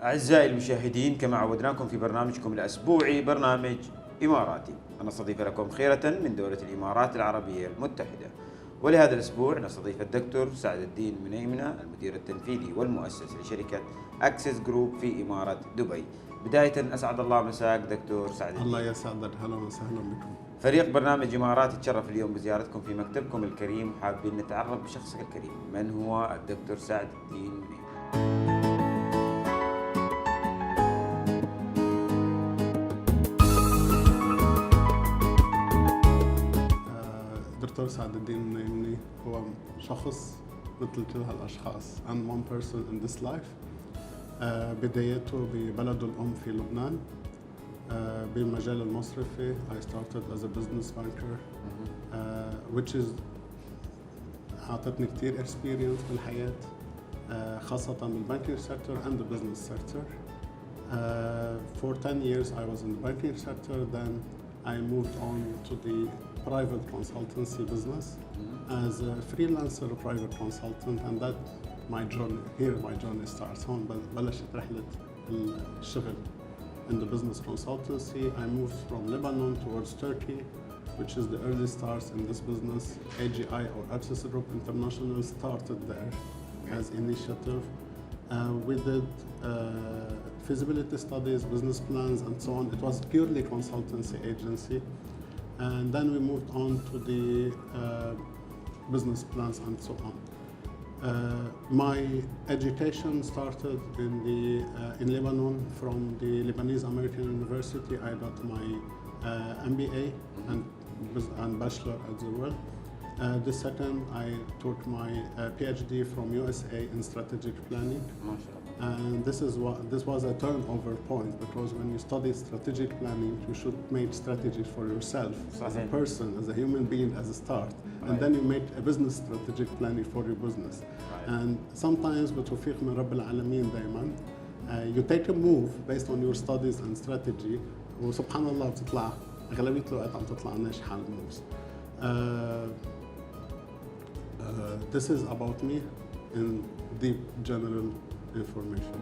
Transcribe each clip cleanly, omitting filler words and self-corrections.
أعزائي المشاهدين، كما عودناكم في برنامجكم الأسبوعي برنامج إماراتي، نستضيف لكم خيرة من دولة الإمارات العربية المتحدة. ولهذا الأسبوع نستضيف الدكتور سعد الدين منيمنة، المدير التنفيذي والمؤسس لشركة أكسس جروب في إمارة دبي. بداية أسعد الله مساك دكتور سعد الدين. الله يسعدك، هلا وسهلا بكم. فريق برنامج إماراتي تشرف اليوم بزيارتكم في مكتبكم الكريم، وحابين نتعرف بشخصك الكريم. من هو الدكتور سعد الدين منيمنة؟ دكتور سعد الدين منيمني هو شخص مثل كل هالاشخاص and one person in this life. بدايته ببلده الام في لبنان بالمجال المصرفي. I started as a business banker which is أعطتني كتير experience بالحياة خاصة بالbanking sector and the business sector. For 10 years I was in the banking sector, then I moved on to the private consultancy business as a freelancer private consultant, and that my journey starts. هون بلشت رحلة الشغل in the business consultancy. I moved from Lebanon towards Turkey, which is the early stars in this business. AGI or Access Group International started there as initiative. We did feasibility studies, business plans, and so on. It was purely consultancy agency. And then we moved on to the business plans and so on. My education started in Lebanon from the Lebanese American University. I got my MBA and bachelor as well. The second, I took my PhD from USA in strategic planning. And this was a turnover point, because when you study strategic planning, you should make strategies for yourself as a person, as a human being, as a start. And then you make a business strategic planning for your business. And sometimes بتوفيق من رب العالمين دائما you take a move based on your studies and strategy, وسبحان الله بتطلع أغلبية الوقت عم تطلع ناجحة الموفز. This is about me in deep general information.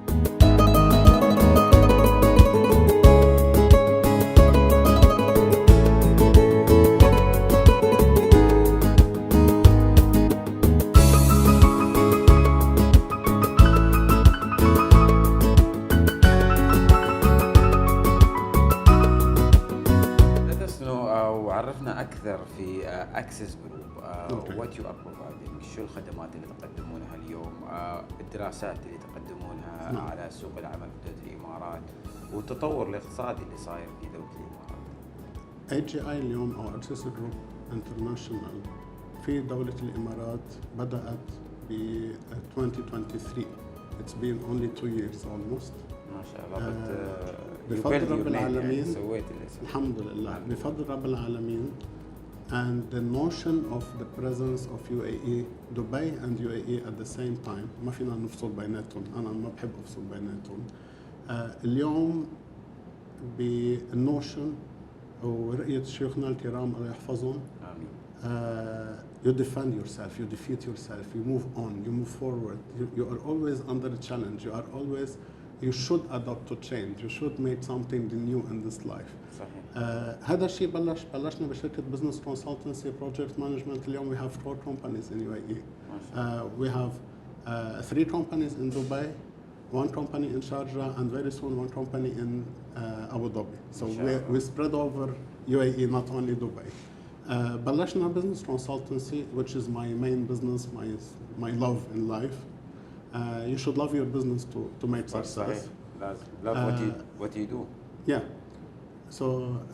عرفنا أكثر في أكسس جروب. what you are providing، شو الخدمات اللي تقدمونها اليوم، الدراسات اللي تقدمونها على سوق العمل في دولة الإمارات، والتطور الاقتصادي اللي صاير في دولة الإمارات. AGI اليوم أو أكسس جروب انترناشونال في دولة الإمارات بدأت ب 2023. It's been only 2 years almost. ما شاء الله. بفضل رب العالمين سويت الحمد لله بفضل رب العالمين. And the notion of the presence of UAE, Dubai and UAE at the same time، ما فينا نفصل بيناتهم، أنا ما بحب أفصل بيناتهم. اليوم بالنوشن ورؤية شيوخنا الكرام الله يحفظهم. You defend yourself, you defeat yourself, you move on, you move forward. You are always under a challenge. You should adapt to change. You should make something new in this life. هذا الشيء بلشنا بشركة business consultancy project management. اليوم we have 4 companies in UAE. We have 3 companies in Dubai, 1 company in Sharjah, and very soon 1 company in Abu Dhabi. So we spread over UAE, not only Dubai. بلشنا business consultancy, which is my main business, my love in life. You should love your business to make success. Love what you do. Yeah. So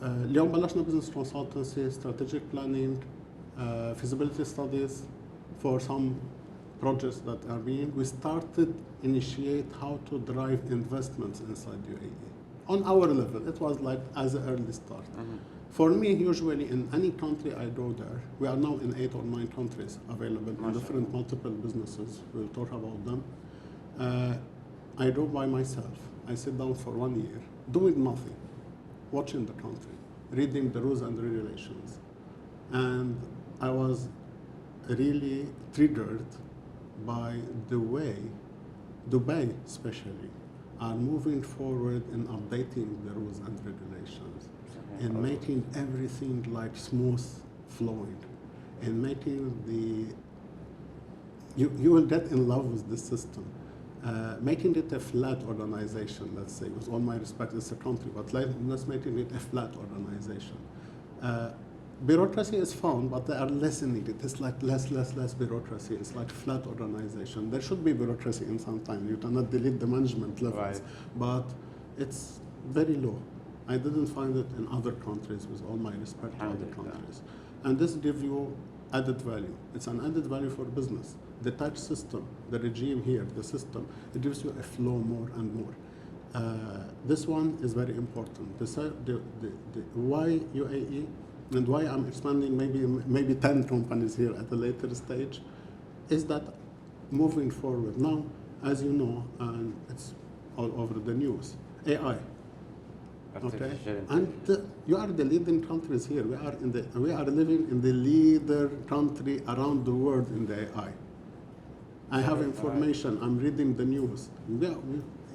اليوم بلشنا business consultancy, strategic planning, feasibility studies for some projects that are being. We started initiate how to drive investments inside UAE. On our level, it was like as an early start. For me, usually in any country I go there, we are now in 8 or 9 countries available in different multiple businesses. We'll talk about them. I go by myself. I sit down for 1 year, doing nothing, watching the country, reading the rules and regulations. And I was really triggered by the way Dubai especially are moving forward in updating the rules and regulations, in making everything like smooth flowing, in making you will get in love with the system. Making it a flat organization, let's say, with all my respect, it's a country, but let's make it a flat organization. Bureaucracy is fun, but they are lessening it. It's like less bureaucracy. It's like flat organization. There should be bureaucracy in some time. You cannot delete the management levels, but it's very low. I didn't find it in other countries, with all my respect to other countries. And this gives you added value. It's an added value for business. The tax system, the regime here, the system, it gives you a flow more and more. This one is very important. Why UAE and why I'm expanding maybe 10 companies here at a later stage is that moving forward. Now, as you know, and it's all over the news, AI. Okay, and you are the leading countries here. We are living in the leader country around the world in the AI. I have information. I'm reading the news.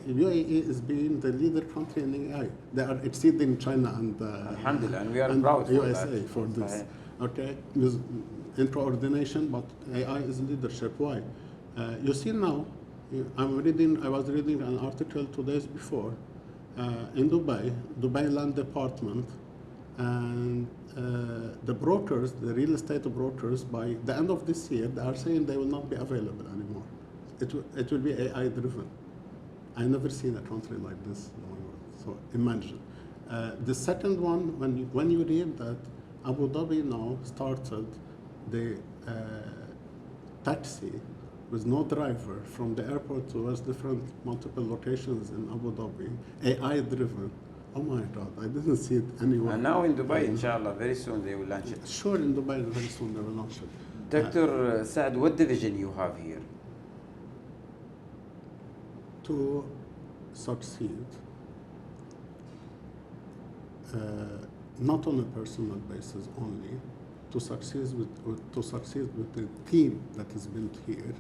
UAE is being the leader country in AI. They are exceeding China and Alhamdulillah, and we are proud for USA for this. Okay, in coordination, but AI is leadership. Why? You see now, I was reading an article 2 days before. In Dubai Land Department, and the brokers, the real estate brokers, by the end of this year, they are saying they will not be available anymore. It will be AI driven. I never seen a country like this in the world. So imagine. The second one, when you read that Abu Dhabi now started the taxi with no driver from the airport to different multiple locations in Abu Dhabi, AI driven. Oh my God, I didn't see it anywhere. And now in Dubai, inshallah, very soon they will launch it. Sure, in Dubai, very soon they will launch it. Dr. Saad, what division you have here? To succeed, not on a personal basis only, to succeed with the team that is built here,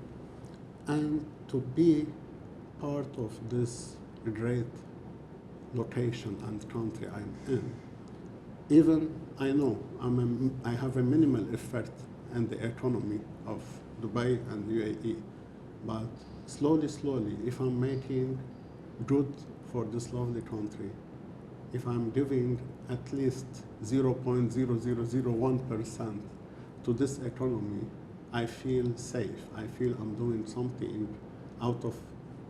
and to be part of this great location and country I'm in. Even I know I have a minimal effect in the economy of Dubai and UAE, but slowly, if I'm making good for this lovely country, if I'm giving at least 0.0001% to this economy, I feel safe. I feel I'm doing something out of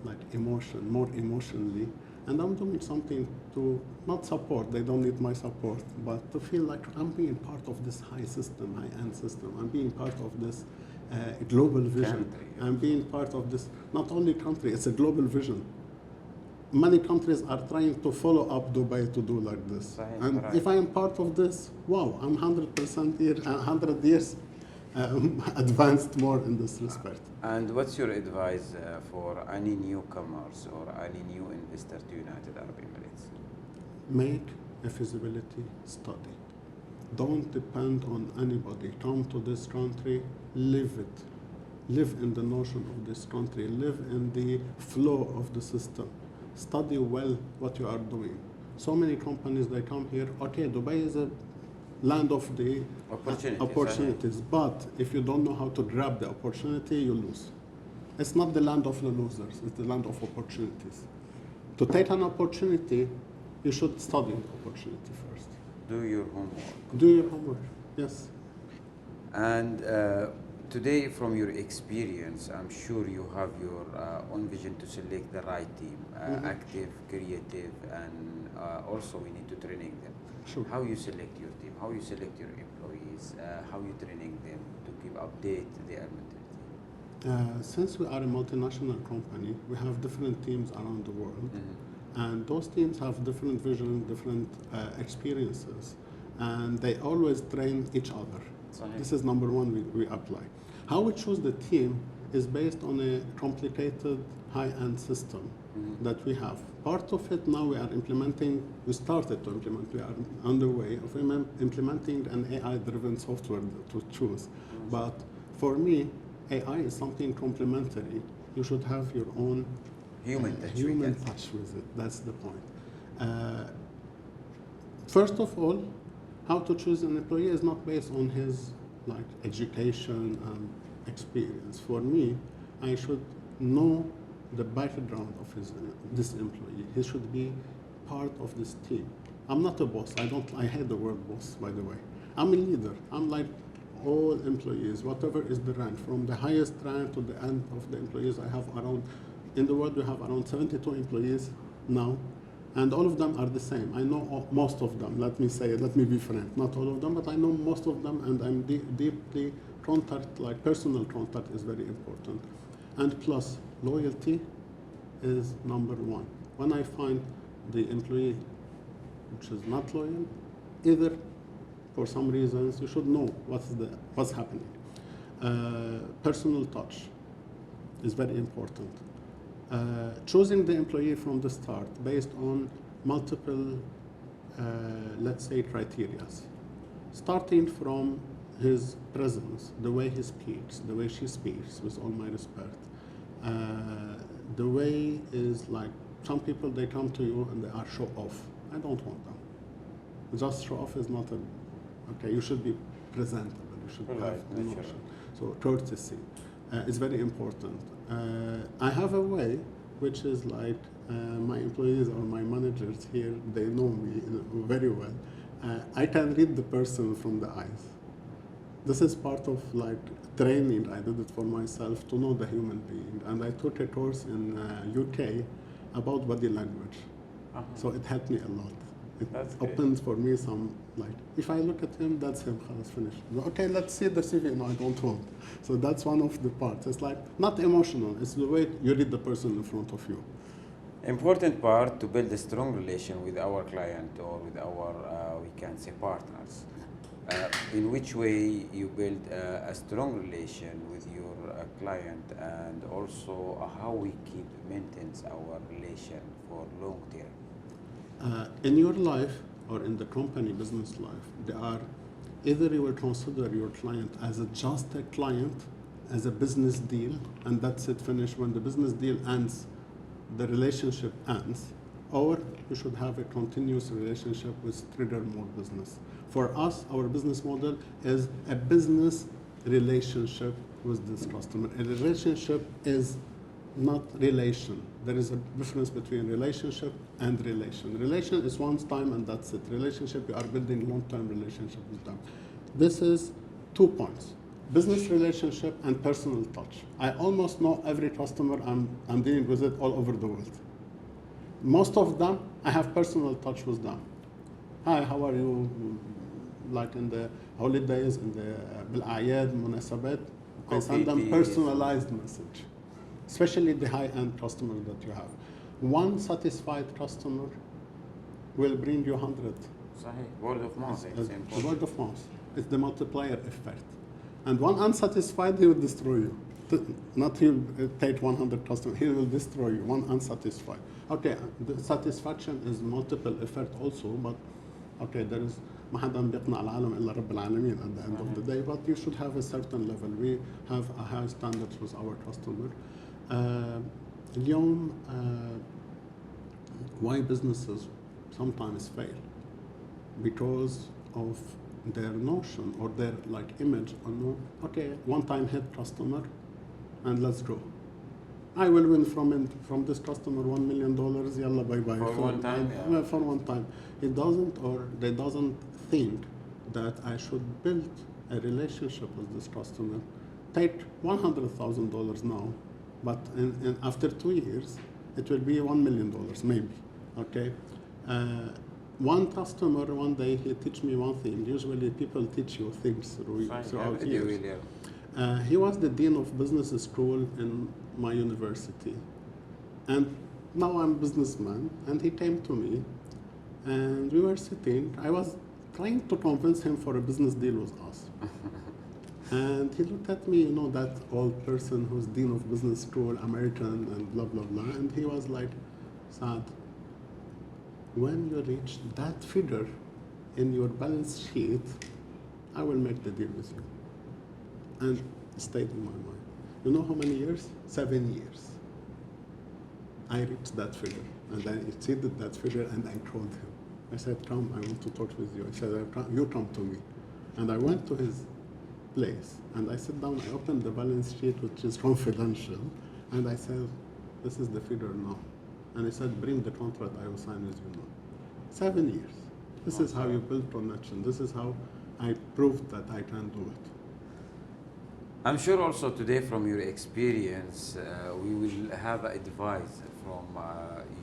like emotion, more emotionally, and I'm doing something to not support, they don't need my support, but to feel like I'm being part of this high-end system. I'm being part of this global vision. Country. I'm being part of this, not only country, it's a global vision. Many countries are trying to follow up Dubai to do like this. And if I am part of this, wow, I'm 100% here, 100 years advanced more in this respect. And what's your advice for any newcomers or any new investor to United Arab Emirates? Make a feasibility study. Don't depend on anybody. Come to this country, live it. Live in the notion of this country. Live in the flow of the system. Study well what you are doing. So many companies, they come here, okay, Dubai is a land of the opportunities, but if you don't know how to grab the opportunity, you lose. It's not the land of the losers, it's the land of opportunities. To take an opportunity, you should study the opportunity first. Do your homework. Do your homework, yes. And today, from your experience, I'm sure you have your own vision to select the right team, active, creative, and also we need to training them. Sure. How you select your team, how you select your employees, how you training them to keep update their mentality. Since we are a multinational company, we have different teams around the world, and those teams have different vision, different experiences, and they always train each other. This is number one we apply. How we choose the team is based on a complicated high-end system that we have. Part of it now we started to implement, we are underway of implementing an AI-driven software to choose. But for me, AI is something complementary. You should have your own Human touch. Human touch with it. That's the point. First of all, how to choose an employee is not based on his like education and experience. For me, I should know the background of this employee. He should be part of this team. I'm not a boss. I hate the word boss, by the way. I'm a leader. I'm like all employees, whatever is the rank, from the highest rank to the end of the employees. I have around, in the world we have around 72 employees now, and all of them are the same. I know most of them, let me be frank, not all of them, but I know most of them, and I'm deeply contact, like personal contact is very important. And plus, loyalty is number one. When I find the employee which is not loyal, either for some reasons, you should know what's happening. Personal touch is very important. Choosing the employee from the start based on multiple, let's say, criteria. Starting from his presence, the way he speaks, the way she speaks, with all my respect. The way is like, some people, they come to you and they are show off. I don't want them. Just show off is not okay, you should be presentable, you should have emotion. So courtesy is very important. I have a way which is like, my employees or my managers here, they know me very well. I can read the person from the eyes. This is part of like training. I did it for myself to know the human being. And I took a course in UK about body language. So it helped me a lot. It opened for me some, like, if I look at him, that's him, it's finished. Okay, let's see the CV. No, I don't want. So that's one of the parts. It's like, not emotional, it's the way you read the person in front of you. Important part to build a strong relation with our client or with our, we can say, partners. In which way you build a strong relation with your client, and also how we maintain our relation for long term? In your life or in the company business life, there are either you will consider your client as just a client, as a business deal, and that's it, finished. When the business deal ends, the relationship ends, or you should have a continuous relationship with trigger more business. For us, our business model is a business relationship with this customer. A relationship is not relation. There is a difference between relationship and relation. Relation is one time and that's it. Relationship, you are building long-term relationship with them. This is 2 points: business relationship and personal touch. I almost know every customer I'm dealing with it all over the world. Most of them, I have personal touch with them. Hi, how are you? Like in the holidays, in the بالأعياد, مناسبات, I send them personalized message. Especially the high-end customer that you have. One satisfied customer will bring you 100. Word of mouth. Word of mouth. It's the multiplier effect. And one unsatisfied, he will destroy you. Not he'll take 100 customers, he will destroy you, one unsatisfied. Okay, the satisfaction is multiple effect also, but okay, there is ما حدا بيقنع العالم إلا رب العالمين at the end of the day, but you should have a certain level. We have a high standard with our customer. اليوم why businesses sometimes fail? Because of their notion or their like image on, okay, one time hit customer and let's go. I will win from this customer $1 million, yalla bye bye. For one time, yeah. For one time. It doesn't, or they doesn't think that I should build a relationship with this customer. Take $100,000 now, but after 2 years, it will be $1 million maybe, okay? One customer, one day, he teach me one thing. Usually people teach you things throughout years. He was the dean of business school in my university. And now I'm a businessman, and he came to me, and we were sitting. I was trying to convince him for a business deal with us. And he looked at me, you know, that old person who's dean of business school, American, and blah, blah, blah. And he was like, Saad, when you reach that figure in your balance sheet, I will make the deal with you. And it stayed in my mind. You know how many years? 7 years. I reached that figure, and I exceeded that figure, and I called him. I said, come, I want to talk with you. He said, you come to me. And I went to his place, and I sit down, I opened the balance sheet, which is confidential, and I said, this is the figure now. And he said, bring the contract, I will sign with you now. 7 years. This is how you build connection. This is how I proved that I can do it. I'm sure also today from your experience, we will have advice from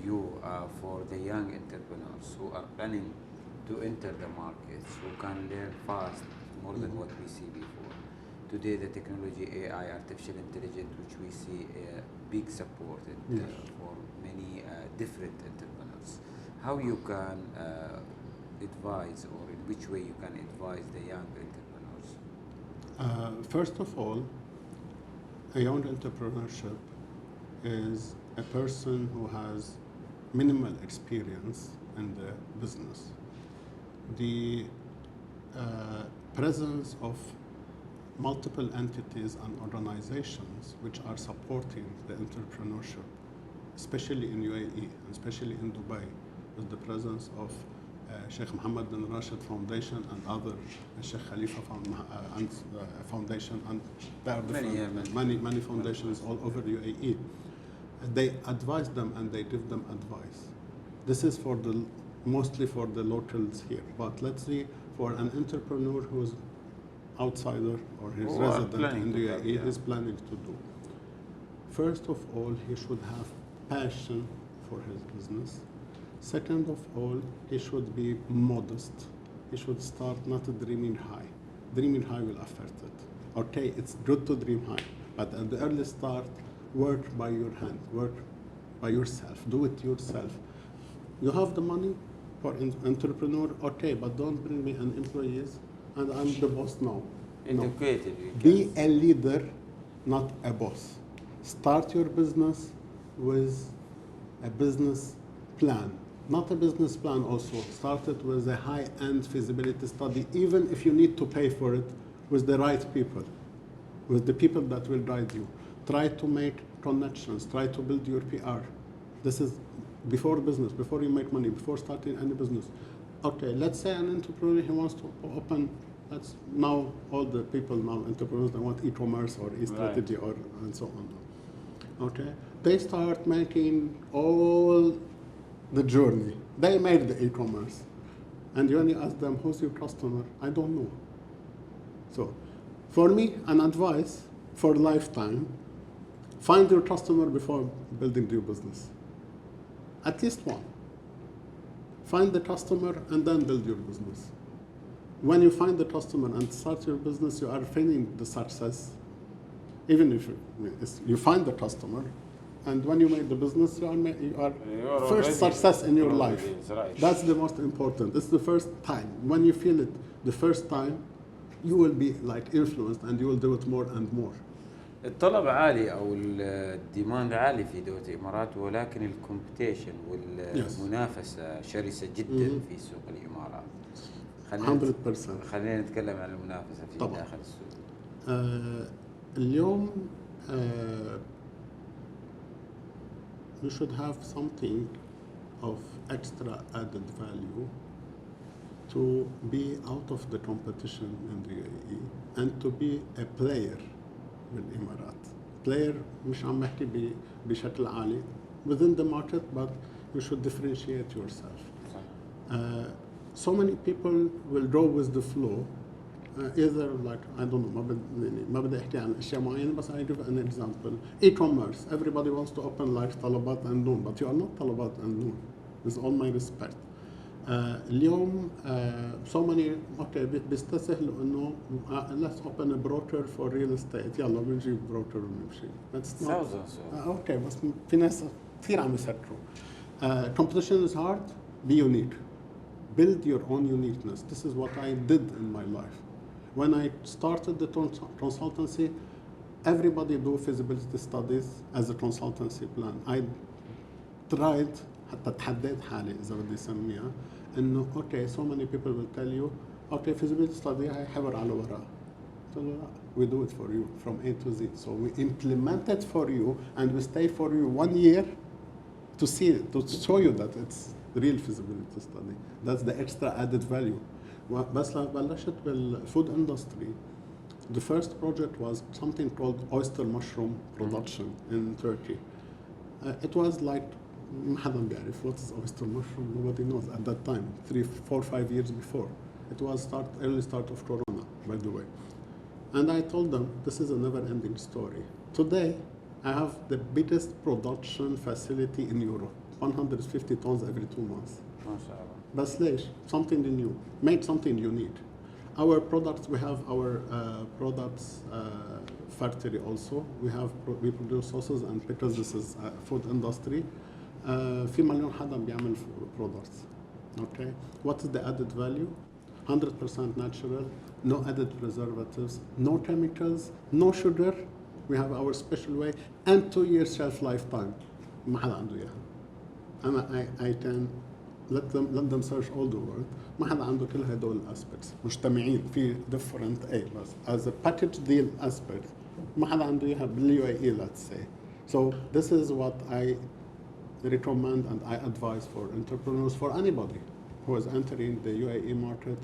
you for the young entrepreneurs who are planning to enter the markets, who can learn fast more than what we see before. Today the technology, AI, artificial intelligence, which we see a big support for many different entrepreneurs. How you can advise, or in which way you can advise the young entrepreneurs? First of all, a young entrepreneurship is a person who has minimal experience in the business. The presence of multiple entities and organizations which are supporting the entrepreneurship, especially in UAE, especially in Dubai, with the presence of Sheikh Mohammed bin Rashid Foundation and other Sheikh Khalifa Foundation, and there are many foundations all over UAE. They advise them and they give them advice. This is for mostly for the locals here. But let's see, for an entrepreneur who's outsider or his resident in the UAE is planning to do. First of all, he should have passion for his business. Second of all, he should be modest. He should start not dreaming high. Dreaming high will affect it. Okay, it's good to dream high, but at the early start, work by your hand, work by yourself, do it yourself. You have the money for entrepreneur, okay, but don't bring me an employees and I'm the boss now. Educated. No. Be a leader, not a boss. Start your business with a business plan. Not a business plan also. Start it with a high-end feasibility study, even if you need to pay for it, with the right people, with the people that will guide you. Try to make connections. Try to build your PR. This is before business, before you make money, before starting any business. Okay, let's say an entrepreneur, he wants to open, that's now all the people now, entrepreneurs, they want e-commerce or e-strategy or and so on. Okay, they start making all the journey. They made the e-commerce. And when you ask them, who's your customer? I don't know. So, for me, an advice for lifetime, find your customer before building your business. At least one. Find the customer and then build your business. When you find the customer and start your business, you are feeling the success. Even if you find the customer, and when you make the business, you are first success in your life. Right. That's the most important. It's the first time. When you feel it the first time, you will be like influenced and you will do it more and more. الطلب عالي او الديماند عالي في دولة الامارات، ولكن الكومبيتيشن والمنافسة شرسة جدا في سوق الامارات. 100%. خلينا نتكلم عن المنافسة في طبعا. داخل السوق. اليوم you should have something of extra added value to be out of the competition in the UAE and to be a player بالإمارات. Player مش عم بحكي بشكل عالي within the market, but you should differentiate yourself. So many people will go with the flow. Either like, I don't know, ما بدي أحكي عن أشياء معينة, بس I give an example. E-commerce, everybody wants to open like طلبات and noon, but you are not طلبات and noon. With all my respect. اليوم so many okay بيستسهلوا إنه let's open a broker for real estate. يلا بنجيب broker ونمشي. That's not okay, بس في ناس كثير عم يسكروا. Competition is hard. Be unique. Build your own uniqueness. This is what I did in my life. When I started the consultancy, everybody do feasibility studies as a consultancy plan. I tried حتى تحديت حالي إذا بدي أسميها إنه okay, so many people will tell you okay, feasibility study هاي حبر على ورق. So we do it for you from A to Z. So we implement it for you and we stay for you 1 year to see it, to show you that it's real feasibility study. That's the extra added value. بس لما بلشت بالfood industry, the first project was something called oyster mushroom production in Turkey. It was like ما حدا بيعرف what is oyster mushroom. Nobody knows at that time. 3, 4, 5 years before. It was early start of Corona, by the way. And I told them this is a never-ending story. Today, I have the biggest production facility in Europe, 150 tons every 2 months. بس ليش? Something new. Made something unique. Our products, we have our products factory also. We produce sauces and pickles. This is food industry. في مليون حدا بيعمل products. Okay. What is the added value? 100% natural, no added preservatives, no chemicals, no sugar. We have our special way and 2 years shelf lifetime. ما حدا عنده إياها. أنا I can let them search all the world. ما حدا عنده كل هدول aspects مجتمعين في different بس as a package deal aspect ما حدا عنده إياها بالUAE, let's say. So this is what I recommend and I advise for entrepreneurs, for anybody who is entering the UAE market.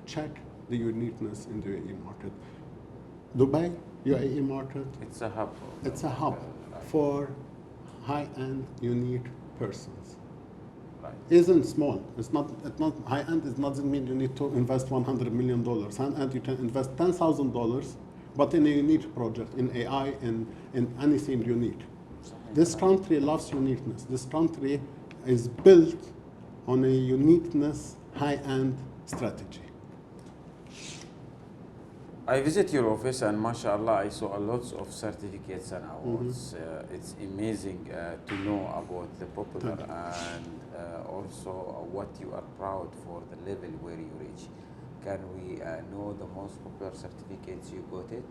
Check the uniqueness in the UAE market. Dubai, UAE market. It's a hub. It's a hub for high-end, unique persons. Right. Isn't small. It's not high-end. It doesn't mean you need to invest $100 million. High-end, you can invest $10,000, but in a unique project, in AI, in anything unique. This country loves uniqueness. This country is built on a uniqueness, high-end strategy. I visit your office and mashallah I saw a lots of certificates and awards. It's amazing to know about the popular and also what you are proud for the level where you reach. Can we know the most popular certificates you got it?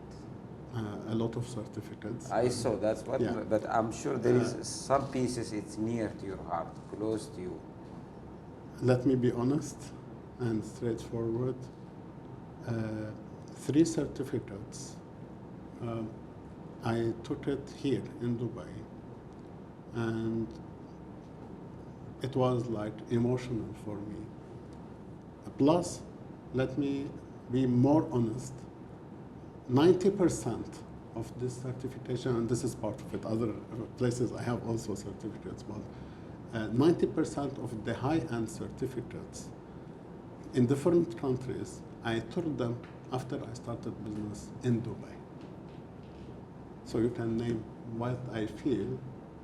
A lot of certificates. I saw that's what, yeah. But I'm sure there is some pieces it's near to your heart, close to you. Let me be honest and straightforward. 3 certificates. I took it here in Dubai, and it was like emotional for me. Plus, let me be more honest. 90% of this certification, and this is part of it. Other places I have also certificates, but 90% of the high-end certificates in different countries, I took them after I started business in Dubai. So you can name what I feel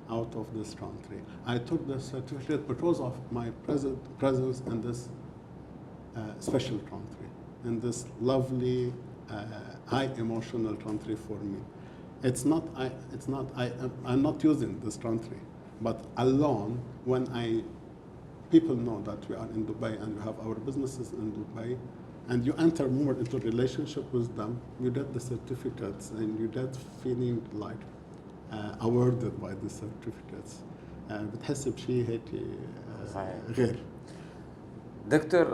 out of this country. I took the certificate because of my presence in this special country, in this lovely, high emotional country for me. I'm not using this country, but alone when people know that we are in Dubai and we have our businesses in Dubai, and you enter more into relationship with them, you get the certificates and you get feeling like awarded by the certificates. بتحس بشيء هيك غير. دكتور،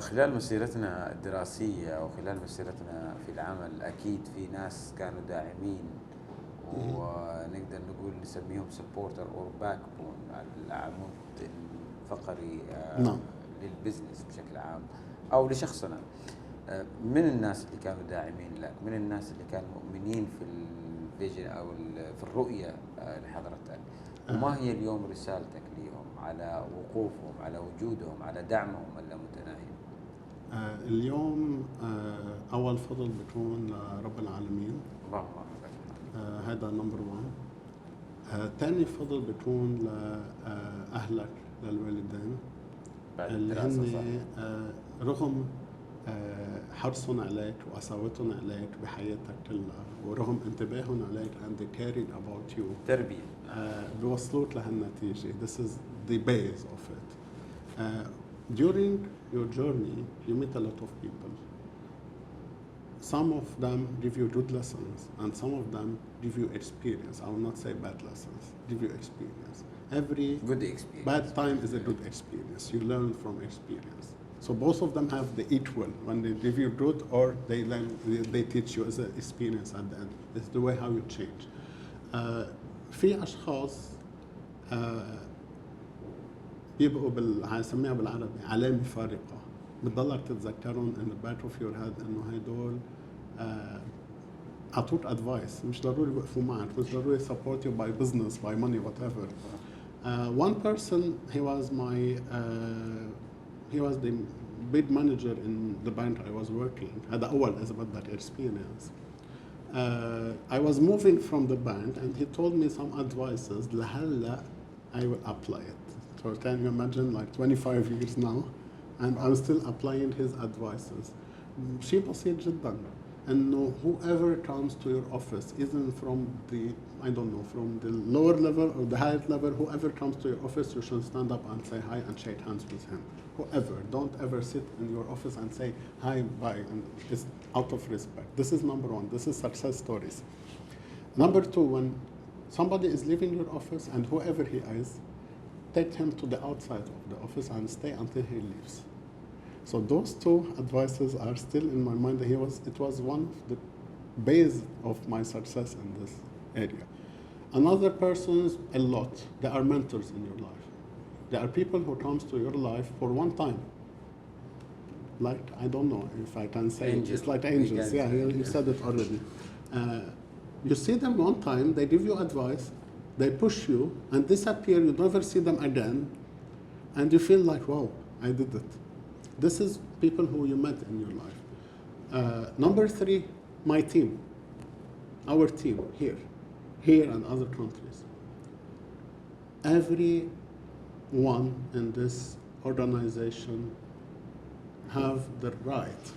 خلال مسيرتنا الدراسية وخلال مسيرتنا في العمل أكيد في ناس كانوا داعمين ونقدر نقول نسميهم سبورتر أو باك بون، العمود الفقري للبزنس بشكل عام أو لشخصنا. من الناس اللي كانوا داعمين لك، من الناس اللي كانوا مؤمنين في الفيجن أو في الرؤية لحضرتك، وما هي اليوم رسالتك لهم على وقوفهم، على وجودهم، على دعمهم اللامتناهي؟ اليوم أول فضل بيكون لرب العالمين. اللهم هذا نمبر 1. تاني فضل بيكون لأهلك، للوالدين اللي هن رغم حرصهم عليك وقساوتهم عليك بحياتك كلها ورغم انتباههم عليك and they caring about you تربية بيوصلوك لهالنتيجة. This is the base of it. During your journey you meet a lot of people. Some of them give you good lessons and some of them give you experience. I will not say bad lessons, give you experience. Every good experience. Bad time is a good experience. You learn from experience. So both of them have the equal. When they give you good or they teach you as an experience at the end. It's the way how you change. في أشخاص بيبقوا هنسميها بالعربي علامة فارقة، بتضلك تتذكرهم in the back of your head إنه هيدول عطوك advice، مش ضروري يوقفوا معك، مش ضروري support you by business, by money, whatever. One person, he was the big manager in the bank I was working. هذا أول إذا بدك experience. I was moving from the bank and he told me some advices لهلا I will apply it. So can you imagine, like 25 years now and I'm still applying his advices. شيء بسيط جدا إنه whoever comes to your office isn't from the, I don't know, from the lower level or the higher level, whoever comes to your office, you should stand up and say hi and shake hands with him. Whoever, don't ever sit in your office and say hi, bye, and it's out of respect. This is number one. This is success stories. Number two, when somebody is leaving your office and whoever he is, take him to the outside of the office and stay until he leaves. So those two advices are still in my mind. It was one of the base of my success in this area. Another person's a lot. There are mentors in your life. There are people who comes to your life for one time. Like, I don't know if I can say it. It's like angels. Yeah, you said it already. You see them one time, they give you advice, they push you and disappear, you never see them again, and you feel like, wow, I did it. This is people who you met in your life. Number three, my team, our team here and other countries. Everyone in this organization have the right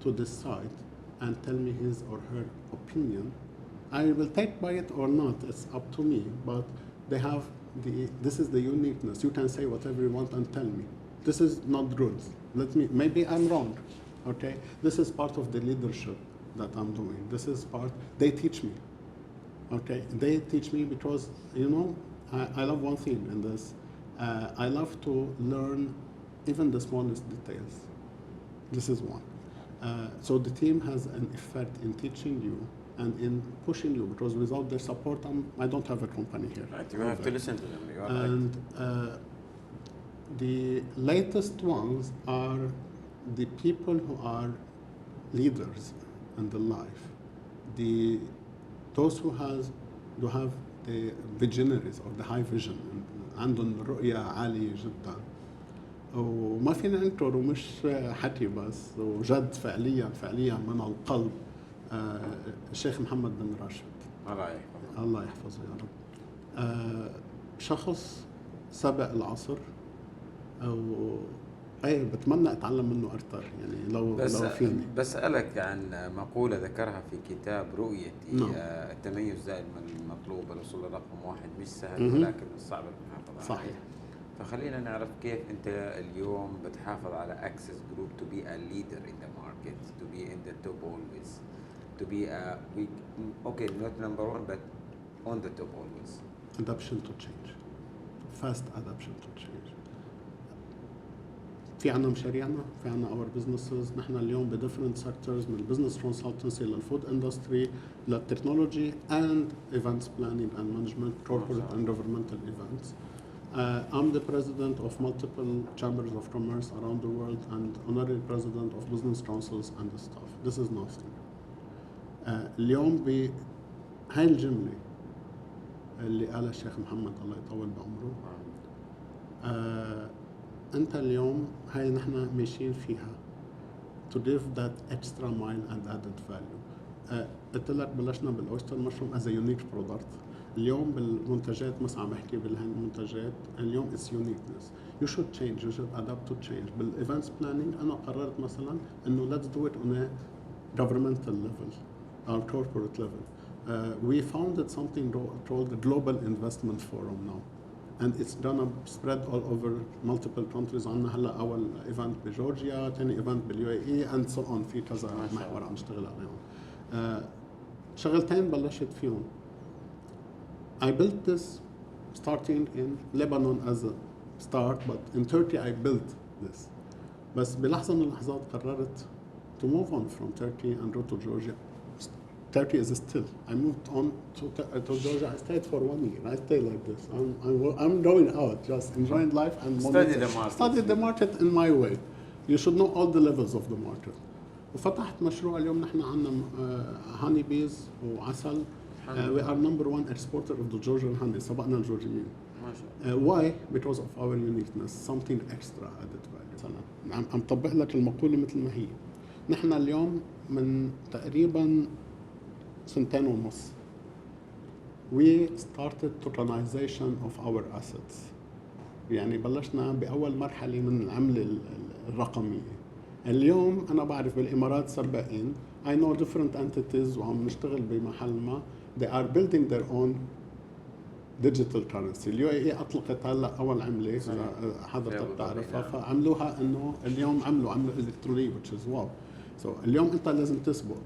to decide and tell me his or her opinion. I will take by it or not, it's up to me, but they have this is the uniqueness. You can say whatever you want and tell me. This is not rude. Maybe I'm wrong, okay? This is part of the leadership that I'm doing. This is part, they teach me, okay? They teach me because, you know, I love one thing in this. I love to learn even the smallest details. This is one. So the team has an effect in teaching you and in pushing you, because without their support, I don't have a company here. Right, you have to listen to them. You are and the latest ones are the people who are leaders in the life. Those who have the visionaries or the high vision, عندهم رؤية عالية جدا. وما فينا ننكر ومش حكي بس، وجد فعليا من القلب. الشيخ محمد بن راشد الله يحفظه يا رب. شخص سبق العصر، بتمنى اتعلم منه اكثر يعني لو فيني. بسألك عن مقولة ذكرها في كتاب رؤيتي. التميز دائما المطلوب، الوصول لرقم واحد مش سهل ولكن الصعب المحافظة عليه. صحيح. فخلينا نعرف كيف انت اليوم بتحافظ على access group to be a leader in the market, to be in the top always, to be not number one but on the top always. Adaptation to change, fast adaptation to change. في عنا مشاريعنا، في عنا our businesses. نحن اليوم ب different sectors، من business consultancy للfood industry للتكنولوجي and events planning and management, corporate and governmental events. I'm the president of multiple chambers of commerce around the world and honorary president of business councils and stuff. This is nothing. اليوم بهاي الجملة اللي قالها الشيخ محمد الله يطول بعمره، أنت اليوم هاي نحن ماشيين فيها to give that extra mile and added value. قلت لك بلشنا بالأويستر مشروم as a unique product. اليوم بالمنتجات مثلا عم بحكي بالمنتجات اليوم it's uniqueness. You should change, you should adapt to change. بالevents planning أنا قررت مثلا إنه let's do it on a governmental level or corporate level. We founded something called the Global Investment Forum now. And it's gonna spread all over multiple countries. عنا هلا أول event بجورجيا، ثاني event بالUAE and so on. في كذا محور عم نشتغل عليهم. شغلتين بلشت فيهم. I built this starting in Lebanon as a start, but in Turkey I built this. بس بلحظة من اللحظات قررت to move on from Turkey and go to Georgia. Turkey is still. I moved on to Georgia. I stayed for 1 year. I stay like this. I'm going out, just enjoying life and study the market in my way. You should know all the levels of the market. وفتحت مشروع اليوم نحن عندنا هاني بيز وعسل. We are number 1 exporter of the Georgian honey. سبقنا الجورجيين. ما شاء الله. Why? Because of our uniqueness. Something extra added value. عم طبق لك المقولة مثل ما هي. نحن اليوم من تقريبا 2.5 سنين we started tokenization of our assets. يعني بلشنا بأول مرحلة من العملة الرقمية. اليوم أنا بعرف بالإمارات سباقين. I know different entities وعم نشتغل بمحل ما. They are building their own digital currency. UAE أطلقت هلا أول عملة حضرتك بتعرفها فعملوها إنه اليوم عملوا إلكترونية which is wow. So اليوم أنت لازم تسبق.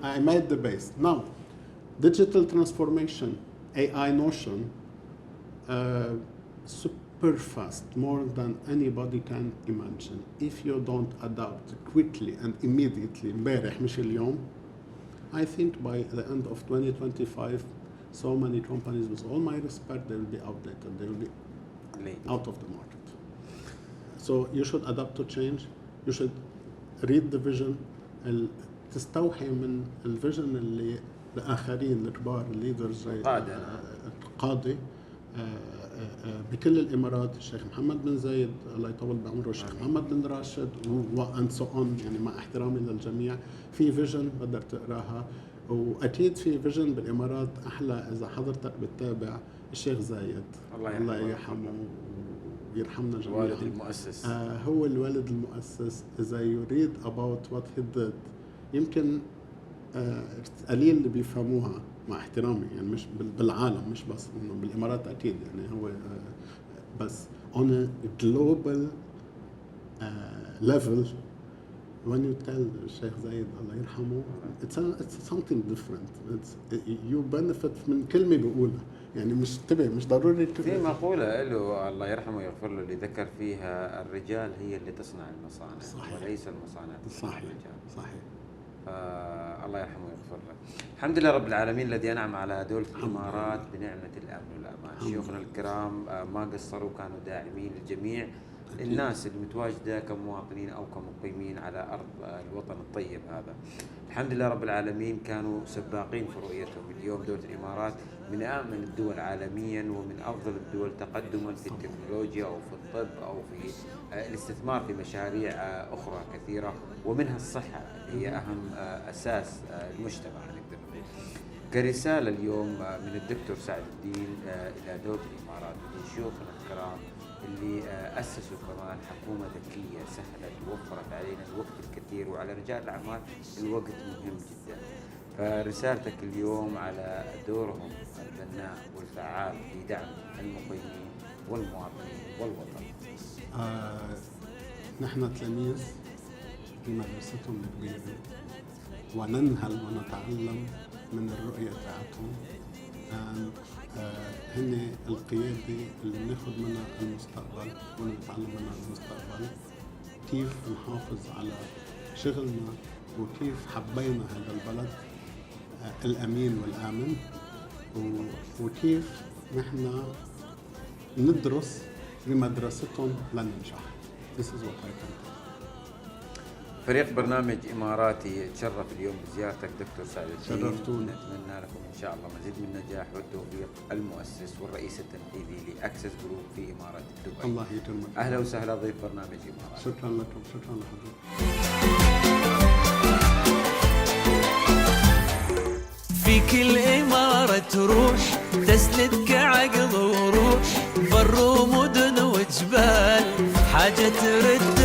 I made the base. Now digital transformation AI notion super fast, more than anybody can imagine. If you don't adapt quickly and immediately امبارح مش اليوم, I think by the end of 2025 so many companies, with all my respect, they will be outdated. They will be out of the market. So you should adapt to change. You should read the vision. تستوحي من الفيجن اللي الآخرين الكبار الليدرز القادة بكل الإمارات. الشيخ محمد بن زايد الله يطول بعمره, الشيخ محمد بن راشد وأند سو أون. يعني مع احترامي للجميع في فيجن بدك تقراها. واكيد في فيجن بالامارات احلى اذا حضرتك بتتابع الشيخ زايد الله يرحمه ويرحمنا جميعا. والد المؤسس. هو الوالد المؤسس. اذا يريد about what he did يمكن قليل اللي بيفهموها مع احترامي. يعني مش بالعالم, مش بس انه بالامارات اكيد. يعني هو بس on a global level when you tell Sheikh Zayed الله يرحمه it's something different. You benefit من كلمة بيقولها. يعني مش ضروري في مقولة له الله يرحمه ويغفر له اللي ذكر فيها الرجال هي اللي تصنع المصانع. صحيح. وليس المصانع تصنع الرجال. صحيح. الله يرحمه ويغفر له. الحمد لله رب العالمين الذي أنعم على دولة الإمارات بنعمة الأمن والأمان. شيوخنا الكرام ما قصروا, كانوا داعمين للجميع الناس المتواجدة كمواطنين أو كمقيمين على أرض الوطن الطيب هذا. الحمد لله رب العالمين كانوا سباقين في رؤيتهم. اليوم دولة الإمارات من آمن الدول عالميا ومن أفضل الدول تقدما في التكنولوجيا أو في الطب أو في الاستثمار في مشاريع أخرى كثيرة, ومنها الصحة هي أهم أساس المجتمع. نقدر نقول كرسالة اليوم من الدكتور سعد الدين إلى دولة الإمارات ولشيوخنا الكرام اللي أسسوا كمان حكومة ذكية سهلت ووفرت علينا الوقت الكثير, وعلى رجال الأعمال الوقت مهم جدا. فرسالتك اليوم على دورهم البناء والفعال في دعم المقيمين والمواطنين والوطن. نحن تلاميذ في مدرستهم الكبيرة وننهل ونتعلم من الرؤية تاعتهم. هن القيادة اللي بناخذ منها المستقبل ونتعلم منها المستقبل. كيف نحافظ على شغلنا وكيف حبينا هذا البلد الأمين والآمن, وكيف نحن ندرس بمدرستهم لننجح. This is what I can do. فريق برنامج إماراتي تشرف اليوم بزيارتك دكتور سعد الدين. شرفتونا. نتمنى لكم إن شاء الله مزيد من النجاح والتوفيق. المؤسس والرئيس التنفيذي لأكسس جروب في إمارات دبي. الله يكرمك. أهلا وسهلا ضيف برنامج إماراتي. شكرا لكم. شكرا لحضرتك. في كل إمارة تروح تسندك عقل وروح, بر ومدن وجبال حاجة ترد